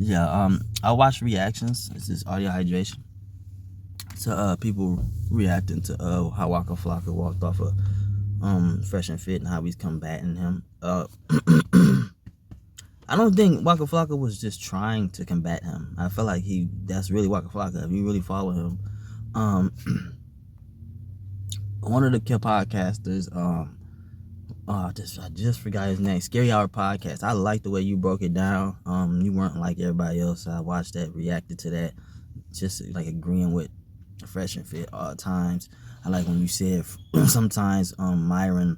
Yeah, I watch reactions. This is audio hydration to people reacting to how Waka Flocka walked off of Fresh and Fit and how he's combating him. I don't think Waka Flocka was just trying to combat him. I feel like that's really Waka Flocka. If you really follow him, one of the podcasters, I just forgot his name. Scary Hour Podcast. I like the way you broke it down. You weren't like everybody else. I watched that, reacted to that, just like agreeing with Fresh and Fit all times. I like when you said sometimes Myron,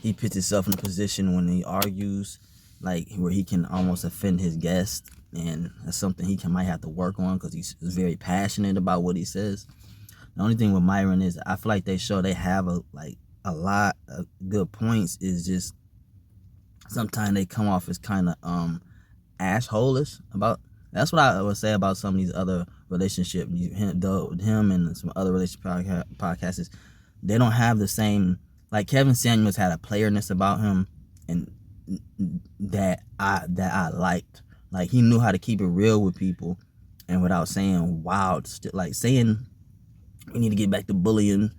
he puts himself in a position when he argues, like where he can almost offend his guest, and that's something he might have to work on because he's very passionate about what he says. The only thing with Myron is I feel like they have a lot of good points. Is just sometimes they come off as kind of assholish about. That's what I would say about some of these other relationships. Him and some other relationship podcasts, they don't have the same. Like Kevin Samuels had a playerness about him, and that I liked. Like he knew how to keep it real with people, and without saying wild, like saying we need to get back to bullying.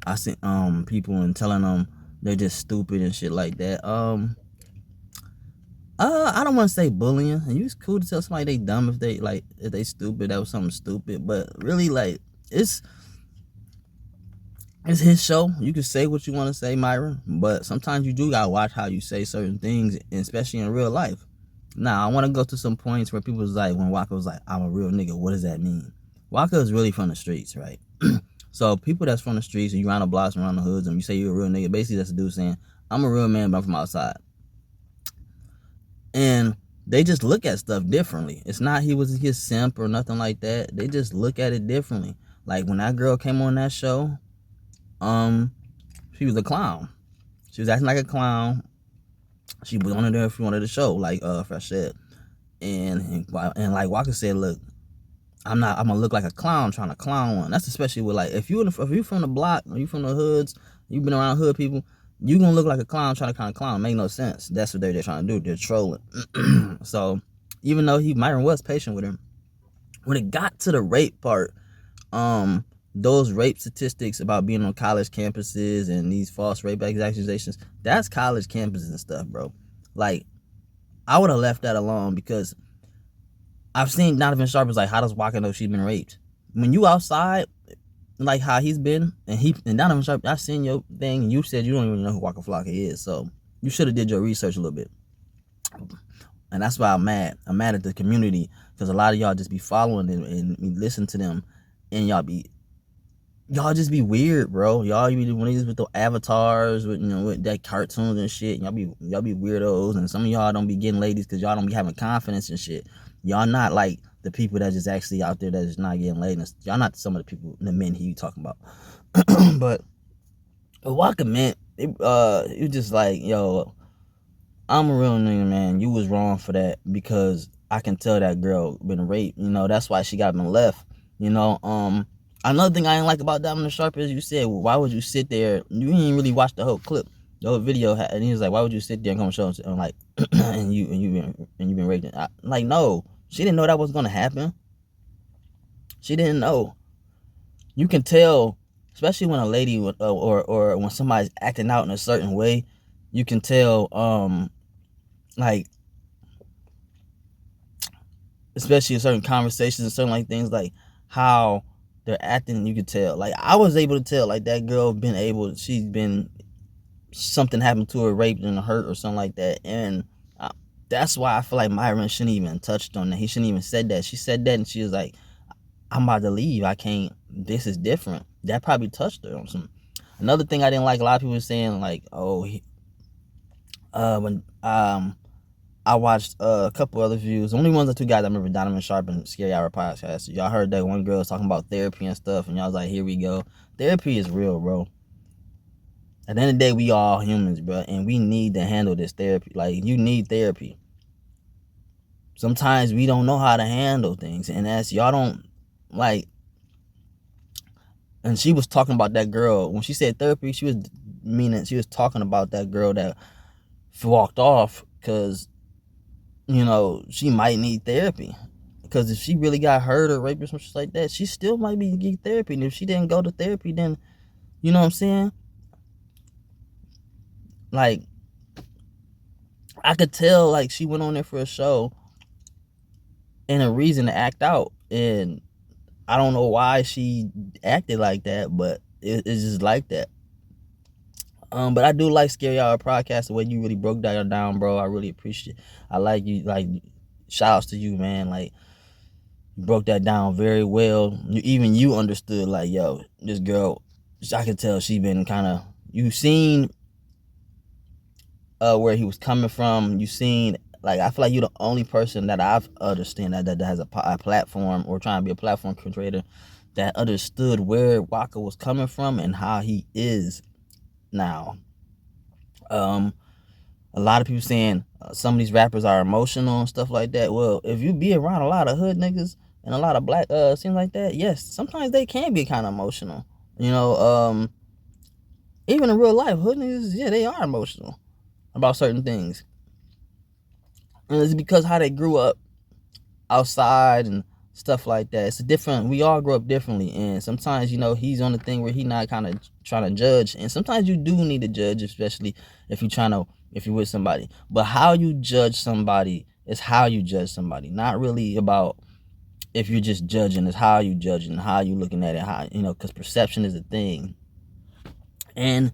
I sent people and telling them they're just stupid and shit like that. I don't want to say bullying. And it's cool to tell somebody they dumb if they stupid. That was something stupid, but really like it's his show. You can say what you want to say, Myron, but sometimes you do gotta watch how you say certain things, especially in real life. Now I want to go to some points where people was like, when Waka was like, "I'm a real nigga," what does that mean? Waka is really from the streets, right? So people that's from the streets, and you around the blocks, around the hoods, and you say you're a real nigga, basically that's a dude saying, I'm a real man, but I'm from outside. And they just look at stuff differently. It's not he was his simp or nothing like that. They just look at it differently. Like when that girl came on that show, she was a clown. She was acting like a clown. She was on there for one of the show, like Fresh said. And like Waka said, look, I'm gonna look like a clown trying to clown one. That's especially with like if you from the block or you from the hoods, you've been around hood people, you gonna look like a clown trying to kind of clown. Make no sense. That's what they're trying to do. They're trolling. So even though Myron was patient with him, when it got to the rape part, those rape statistics about being on college campuses and these false rape accusations, that's college campuses and stuff, bro. Like I would have left that alone because I've seen Donovan Sharp is like, how does Waka know she's been raped? When you outside, like how he's been, and Donovan Sharp, I've seen your thing, and you said you don't even know who Waka Flocka is, so you should have did your research a little bit. And that's why I'm mad. I'm mad at the community because a lot of y'all just be following them and listen to them, and y'all just be weird, bro. Y'all be one of these with the avatars, with that cartoons and shit. Y'all be weirdos, and some of y'all don't be getting ladies because y'all don't be having confidence and shit. Y'all not like the people that just actually out there that is not getting laid. Y'all not some of the people, the men he talking about. But Waka meant it was just like, yo, I'm a real nigga, man. You was wrong for that because I can tell that girl been raped. That's why she got been left. Another thing I didn't like about Donovan Sharp is you said, well, why would you sit there? You didn't really watch the whole clip, the whole video, and he was like, why would you sit there and come show and like, and you've been raped? Like, no, she didn't know that was gonna happen. She didn't know. You can tell, especially when a lady or when somebody's acting out in a certain way, you can tell, like, especially in certain conversations and certain like things like how they're acting, you could tell. Like I was able to tell, like that girl she's been something happened to her, raped and hurt or something like that, and that's why I feel like Myron shouldn't even touched on that. He shouldn't even said that. She said that and she was like, I'm about to leave. I can't. This is different. That probably touched her on some. Another thing I didn't like, a lot of people were saying like, oh, when I watched a couple other views. The only ones are two guys I remember, Donovan Sharp and Scary Hour Podcast. Y'all heard that one girl was talking about therapy and stuff, and y'all was like, here we go. Therapy is real, bro. At the end of the day, we all humans, bro, and we need to handle this therapy. Like, you need therapy. Sometimes we don't know how to handle things, and that's, y'all don't, like, and she was talking about that girl. When she said therapy, she was talking about that girl that walked off because she might need therapy. Because if she really got hurt or raped or something like that, she still might be getting therapy. And if she didn't go to therapy, then, you know what I'm saying? Like, I could tell, like, she went on there for a show and a reason to act out. And I don't know why she acted like that, but it's just like that. But I do like Scary Hour podcast, the way you really broke that down, bro. I really appreciate it. I like you. Like, shout outs to you, man. Like, you broke that down very well. Even you understood, like, yo, this girl, I could tell she been kind of, you seen where he was coming from. You seen, like, I feel like you're the only person that I've understand that has a platform or trying to be a platform creator that understood where Waka was coming from and how he is now. A lot of people saying some of these rappers are emotional and stuff like that. Well, if you be around a lot of hood niggas and a lot of black scenes like that, yes, sometimes they can be kind of emotional. Even in real life, hood niggas, yeah, they are emotional about certain things. And it's because how they grew up outside and stuff like that. It's different. We all grow up differently, and sometimes he's on the thing where he not kind of trying to judge, and sometimes you do need to judge, especially if you're with somebody. But how you judge somebody is how you judge somebody, not really about if you're just judging. It's how you judging, how you looking at it, how because perception is a thing. And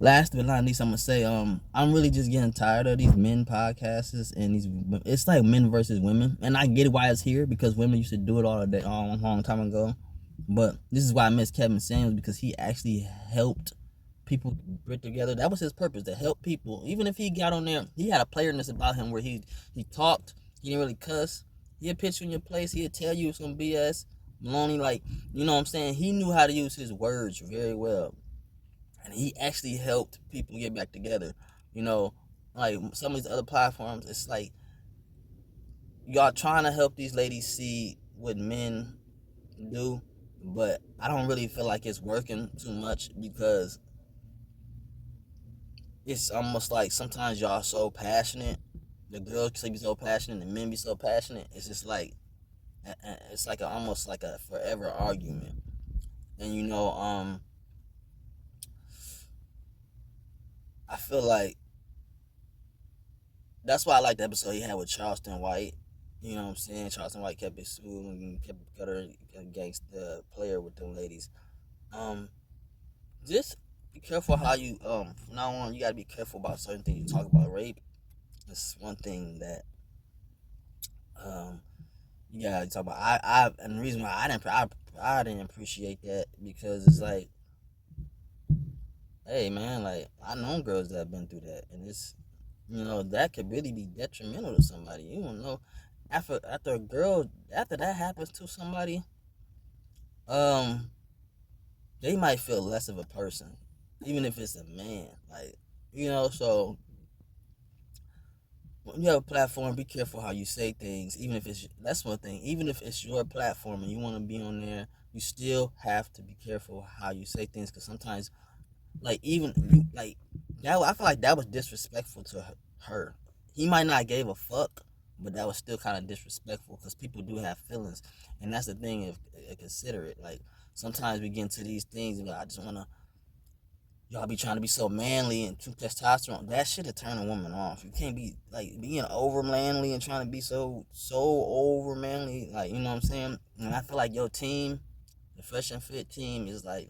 last but not least, I'm gonna say, I'm really just getting tired of these men podcasts and these. It's like men versus women, and I get why it's here because women used to do it all day, a long time ago. But this is why I miss Kevin Samuels, because he actually helped people get together. That was his purpose, to help people. Even if he got on there, he had a playerness about him where he talked. He didn't really cuss. He'd pitch you in your place. He'd tell you it's gonna BS. Maloney, like, you know what I'm saying? He knew how to use his words very well. And he actually helped people get back together. Like some of these other platforms, it's like y'all trying to help these ladies see what men do, but I don't really feel like it's working too much because it's almost like sometimes y'all so passionate. The girls be so passionate, the men be so passionate. It's just like it's like almost like a forever argument. And I feel like that's why I like the episode he had with Charleston White. You know what I'm saying? Charleston White kept it smooth and kept gutter against the player with them ladies. Um, just be careful how you from now on you gotta be careful about certain things you talk about. Rape. It's one thing that um you gotta talk about. And the reason why I didn't appreciate that because it's like, hey man, like I know girls that have been through that, and it's that could really be detrimental to somebody. You don't know after a girl after that happens to somebody, um, they might feel less of a person, even if it's a man. Like so when you have a platform, be careful how you say things. Even if that's one thing. Even if it's your platform and you want to be on there, you still have to be careful how you say things because sometimes, like even you, like that, I feel like that was disrespectful to her. He might not gave a fuck, but that was still kind of disrespectful because people do have feelings, and that's the thing. If consider it, like sometimes we get into these things and I just wanna y'all be trying to be so manly and too testosterone. That shit'll turn a woman off. You can't be like being over manly and trying to be so over manly. Like you know what I'm saying? And I feel like your team, the Fresh and Fit team, is like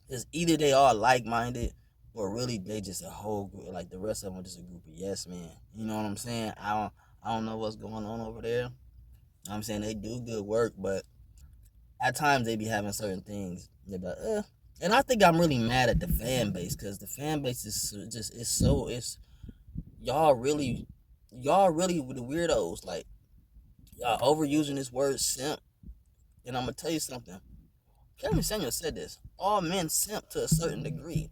it's either they all like minded or really they just a whole group. Like the rest of them are just a group of yes men. You know what I'm saying? I don't know what's going on over there. I'm saying they do good work, but at times they be having certain things. They be like, And I think I'm really mad at the fan base because the fan base is just it's y'all really the weirdos. Like y'all overusing this word simp, and I'm gonna tell you something. Kevin Samuel said this. All men simp to a certain degree.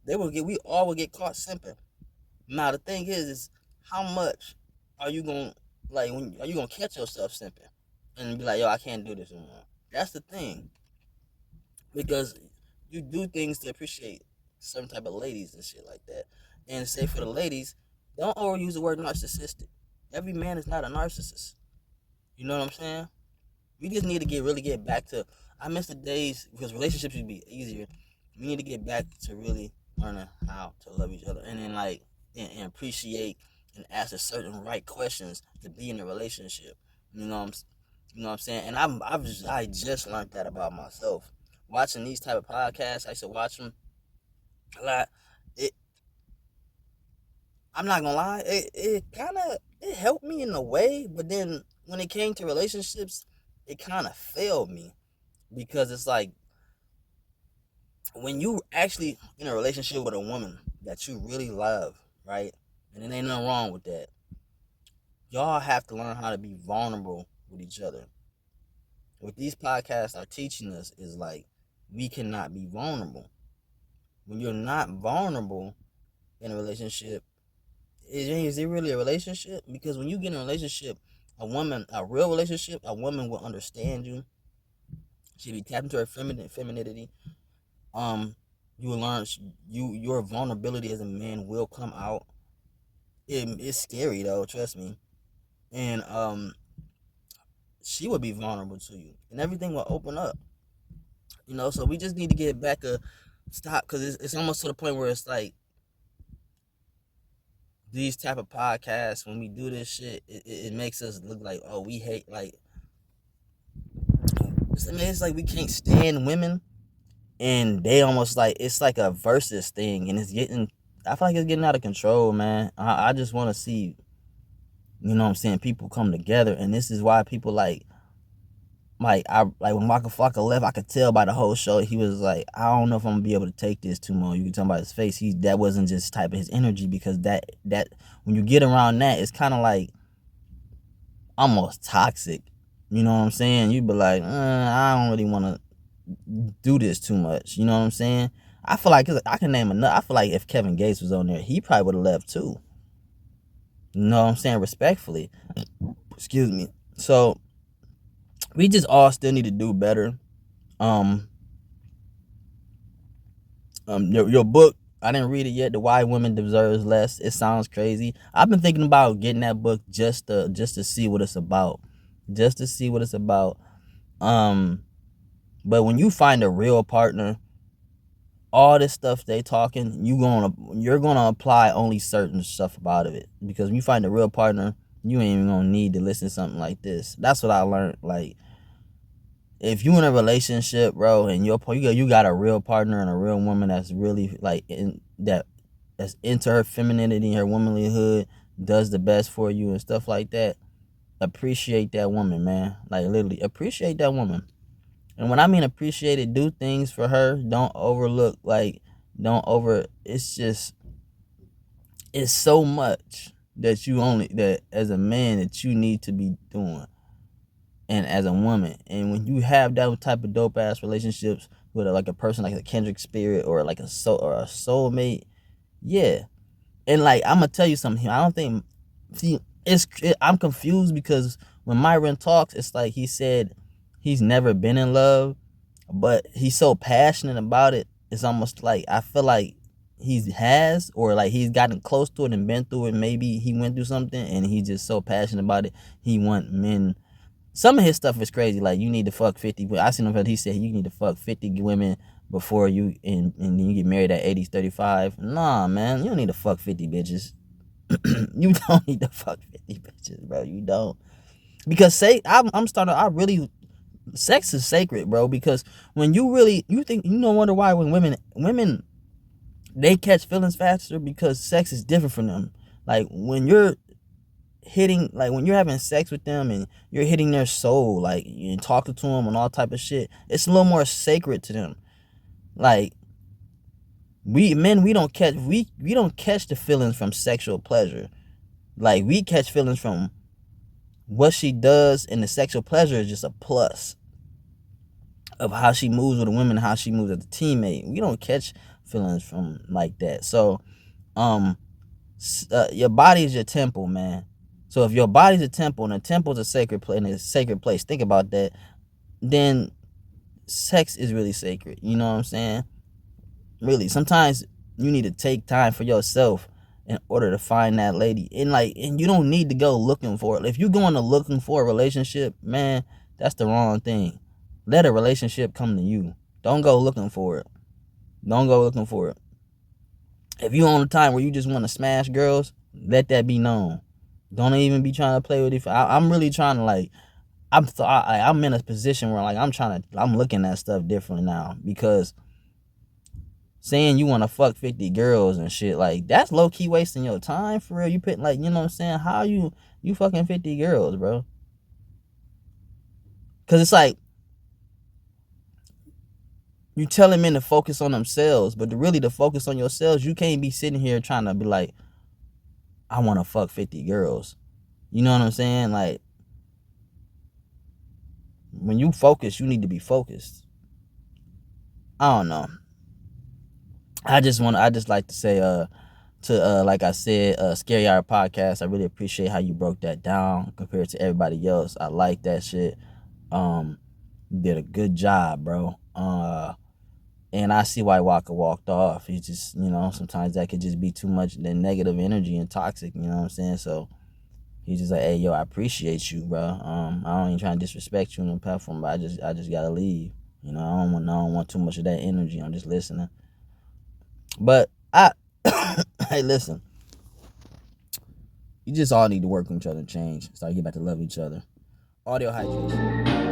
We all will get caught simping. Now the thing is how much are you gonna are you gonna catch yourself simping and be like, yo, I can't do this anymore. That's the thing. Because you do things to appreciate certain type of ladies and shit like that. And say for the ladies, don't overuse the word narcissistic. Every man is not a narcissist. You know what I'm saying? We just need to really get back to. I miss the days because relationships would be easier. We need to get back to really learning how to love each other, and then like and appreciate and ask a certain right questions to be in a relationship. You know what I'm, you know what I'm saying? And I just learned that about myself. Watching these type of podcasts, I used to watch them a lot. It, I'm not gonna lie, it kind of it helped me in a way, but then when it came to relationships, it kind of failed me because it's like when you actually in a relationship with a woman that you really love, right? And there ain't nothing wrong with that. Y'all have to learn how to be vulnerable with each other. What these podcasts are teaching us is like we cannot be vulnerable. When you're not vulnerable in a relationship, is it really a relationship? Because when you get in a relationship, a real relationship, a woman will understand you. She'll be tapped into her femininity. Um, you will learn your vulnerability as a man will come out. It's scary though, trust me. And she will be vulnerable to you, and everything will open up. You know, so we just need to get back a stop because it's almost to the point where it's like these type of podcasts when we do this shit, it makes us look like oh we hate like it's like we can't stand women and they almost like it's like a versus thing and it's getting I feel like it's getting out of control, man. I just want to see, you know what I'm saying, people come together, and this is why people I like when Waka Flocka left, I could tell by the whole show he was like, I don't know if I'm gonna be able to take this too much. You can tell by his face, that wasn't just type of his energy because that when you get around that, it's kind of like almost toxic. You know what I'm saying? You'd be like, I don't really want to do this too much. You know what I'm saying? I feel like I can name enough. I feel like if Kevin Gates was on there, he probably would have left too. You know what I'm saying? Respectfully. Excuse me. So we just all still need to do better. Um, your book, I didn't read it yet. The Why Women Deserves Less. It sounds crazy. I've been thinking about getting that book just to see what it's about, just to see what it's about. Um, but when you find a real partner, all this stuff they talking, you're gonna apply only certain stuff about it because when you find a real partner, you ain't even gonna need to listen to something like this. That's what I learned. Like if you in a relationship, bro, and you got a real partner and a real woman that's really like that's into her femininity, her womanlyhood, does the best for you and stuff like that. Appreciate that woman, man. Like literally, appreciate that woman. And when I mean appreciate it, do things for her. Don't overlook. Like don't over. It's just it's so much that as a man that you need to be doing and as a woman. And when you have that type of dope ass relationships with like a person like a kindred spirit or like a soulmate, yeah. And like I'm gonna tell you something. I don't think. See, I'm confused because when Myron talks, it's like he said he's never been in love, but he's so passionate about it. It's almost like I feel like he has or like he's gotten close to it and been through it. Maybe he went through something and he's just so passionate about it. He want men. Some of his stuff is crazy. Like you need to fuck 50. I seen him. He said you need to fuck 50 women before you and then you get married at 80, 35. Nah, man, you don't need to fuck 50 bitches. You don't need to fuck 50 bitches, bro. You don't. Because I really sex is sacred, bro. Because when you think wonder why when women they catch feelings faster because sex is different from them. Like when you're when you're having sex with them and you're hitting their soul, like you talking to them and all type of shit, it's a little more sacred to them. Like we don't catch the feelings from sexual pleasure. Like we catch feelings from what she does, and the sexual pleasure is just a plus of how she moves with a woman, how she moves as a teammate. We don't catch feelings from like that. So your body is your temple, man. So if your body's a temple and a temple's a sacred place, think about that. Then sex is really sacred. You know what I'm saying? Really, sometimes you need to take time for yourself in order to find that lady. And you don't need to go looking for it. If you're going to looking for a relationship, man, that's the wrong thing. Let a relationship come to you. Don't go looking for it. Don't go looking for it. If you on a time where you just want to smash girls, let that be known. Don't even be trying to play with it. I'm really trying to I'm in a position where I'm looking at stuff differently now, because saying you want to fuck 50 girls and shit, like, that's low key wasting your time for real. You put, like, you know what I'm saying? How you fucking 50 girls, bro? Cause it's like you telling men to focus on themselves, but to focus on yourselves, you can't be sitting here trying to be like, I want to fuck 50 girls. You know what I'm saying? Like, when you focus, you need to be focused. I don't know. I just like to say, like I said, Scary Hour Podcast, I really appreciate how you broke that down compared to everybody else. I like that shit. You did a good job, bro. And I see why Waka walked off. He just, sometimes that could just be too much negative energy and toxic, you know what I'm saying? So he's just like, hey, yo, I appreciate you, bro. I don't even try to disrespect you on the platform, but I just gotta leave. I don't want too much of that energy. I'm just listening. But hey, listen. You just all need to work on each other and change. Start to get back to love each other. Audio hydration.